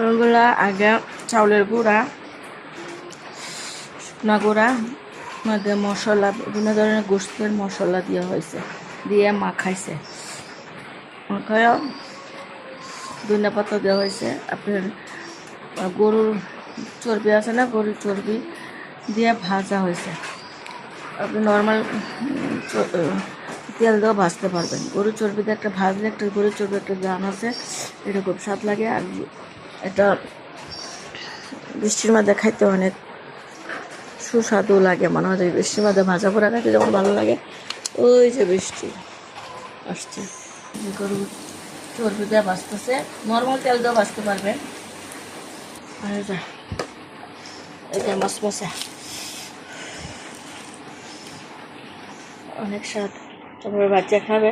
ওগুলা আগে চাউলের গুঁড়া, শুকনা গুঁড়া, মধ্যে মশলা, বিভিন্ন ধরনের গোস্তের মশলা দেওয়া হয়েছে, দিয়ে মাখাইছে। মাখায় ধনিয়া পাতা দেওয়া হয়েছে। আপনার গরুর চর্বি আছে না, গরুর চর্বি দিয়ে ভাজা হয়েছে। আপনি নর্মাল তেল দিয়েও ভাজতে পারবেন। গরুর চর্বিতে একটা ভাজলে একটা গরুর চর্বি একটা গান আছে, এটা খুব স্বাদ লাগে। আর এটা বৃষ্টির মধ্যে খাইতে অনেক সুস্বাদু লাগে, মনে হয় বৃষ্টির মধ্যে ভাজা পোড়া খাইতে যেমন ভালো লাগে। ওই যে বৃষ্টি আসছে, গরুর চর্বি দিয়ে ভাজতেছে, নর্মাল তেল দিয়েও ভাজতে পারবেন। আর এটা মাছ মশা অনেক স্বাদ, তারপরে বাচ্চা খাবে।